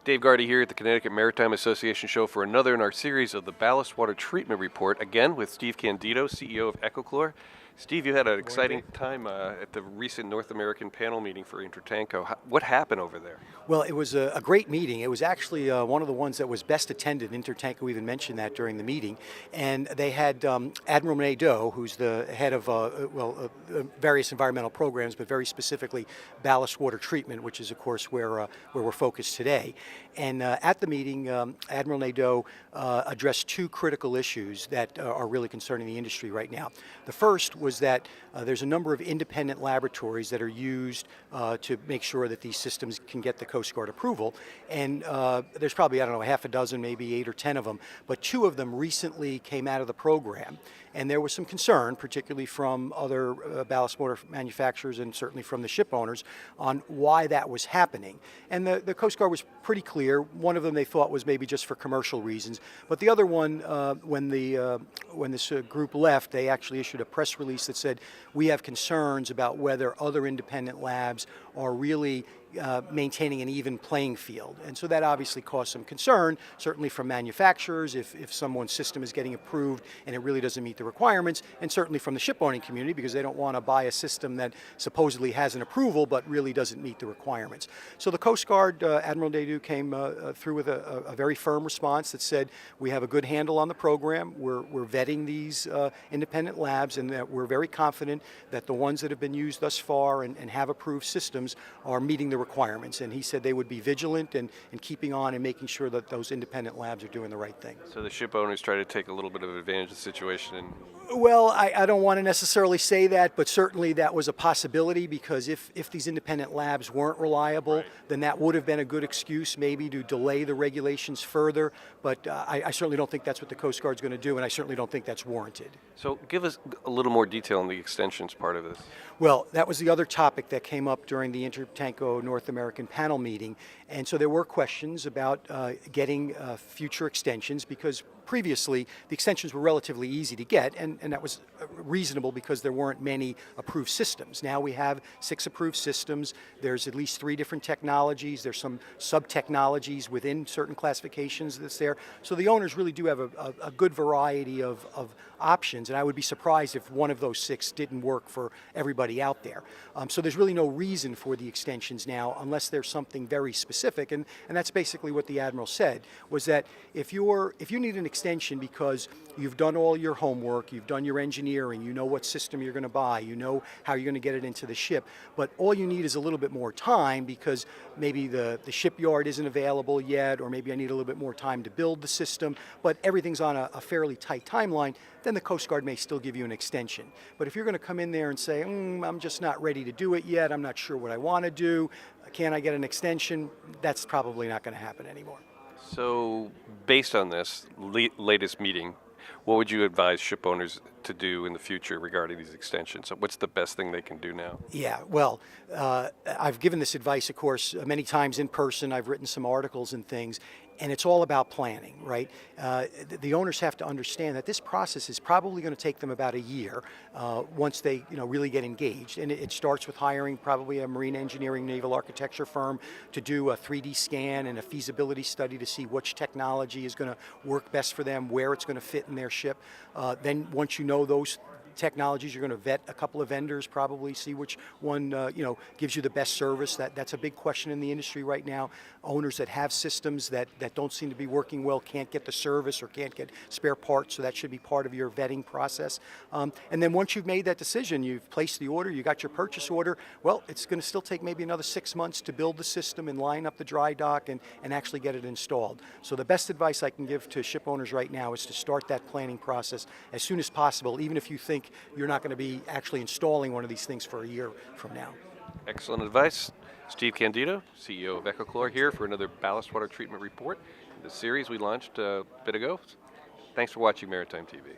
Dave Gardy here at the Connecticut Maritime Association show for another in our series of the Ballast Water Treatment Report, again with Steve Candito, CEO of Ecochlor. Steve, you had an exciting time at the recent North American panel meeting for Intertanko. What happened over there? Well, it was a great meeting. It was actually one of the ones that was best attended. Intertanko even mentioned that during the meeting. And they had Admiral Nadeau, who's the head of various environmental programs, but very specifically ballast water treatment, which is, of course, where we're focused today. And at the meeting, Admiral Nadeau addressed two critical issues that are really concerning the industry right now. The first was that there's a number of independent laboratories that are used to make sure that these systems can get the Coast Guard approval. And there's probably, I don't know, half a dozen, maybe 8 or 10 of them, but 2 of them recently came out of the program. And there was some concern, particularly from other ballast water manufacturers and certainly from the ship owners, on why that was happening. And the Coast Guard was pretty clear. One of them they thought was maybe just for commercial reasons, but the other one, when this group left, they actually issued a press release that said, we have concerns about whether other independent labs are really maintaining an even playing field. And so that obviously caused some concern, certainly from manufacturers, if someone's system is getting approved and it really doesn't meet the requirements, and certainly from the ship owning community, because they don't want to buy a system that supposedly has an approval but really doesn't meet the requirements. So the Coast Guard, Admiral Nadeau came through with a very firm response that said, we have a good handle on the program, we're vetting these independent labs, and that we're very confident that the ones that have been used thus far and have approved systems are meeting the requirements. And he said they would be vigilant and keeping on and making sure that those independent labs are doing the right thing. So the ship owners try to take a little bit of advantage of the situation and... Well, I don't want to necessarily say that, but certainly that was a possibility, because if these independent labs weren't reliable, right, then that would have been a good excuse maybe to delay the regulations further. But I certainly don't think that's what the Coast Guard's going to do, and I certainly don't think that's warranted. So give us a little more detail on the extensions part of this. Well, that was the other topic that came up during the Intertanko North American panel meeting. And so there were questions about getting future extensions, because previously the extensions were relatively easy to get, and that was reasonable because there weren't many approved systems. Now we have 6 approved systems. There's at least 3 different technologies. There's some sub-technologies within certain classifications that's there. So the owners really do have a good variety of options, and I would be surprised if one of those 6 didn't work for everybody out there. So there's really no reason for the extensions now unless there's something very specific, and that's basically what the Admiral said, was that if you need an extension because you've done all your homework, you've done your engineering, you know what system you're going to buy, you know how you're going to get it into the ship, but all you need is a little bit more time because maybe the shipyard isn't available yet, or maybe I need a little bit more time to build the system, but everything's on a fairly tight timeline, then the Coast Guard may still give you an extension. But if you're going to come in there and say, I'm just not ready to do it yet, I'm not sure what I want to do, can I get an extension? That's probably not going to happen anymore. So based on this latest meeting, what would you advise ship owners to do in the future regarding these extensions? So what's the best thing they can do now? Yeah, well, I've given this advice, of course, many times in person. I've written some articles and things, and it's all about planning, right? The owners have to understand that this process is probably going to take them about a year once they really get engaged. And it starts with hiring probably a marine engineering naval architecture firm to do a 3D scan and a feasibility study to see which technology is going to work best for them, where it's going to fit in their ship. Then once you know those technologies, you're going to vet a couple of vendors, probably see which one gives you the best service. That's a big question in the industry right now. Owners that have systems that don't seem to be working well can't get the service or can't get spare parts, so that should be part of your vetting process. And then once you've made that decision, you've placed the order, you got your purchase order, well, it's going to still take maybe another 6 months to build the system and line up the dry dock and actually get it installed. So the best advice I can give to ship owners right now is to start that planning process as soon as possible, even if you think you're not going to be actually installing one of these things for a year from now. Excellent advice. Steve Candito, CEO of Ecochlor, here for another Ballast Water Treatment Report. The series we launched a bit ago. Thanks for watching Maritime TV.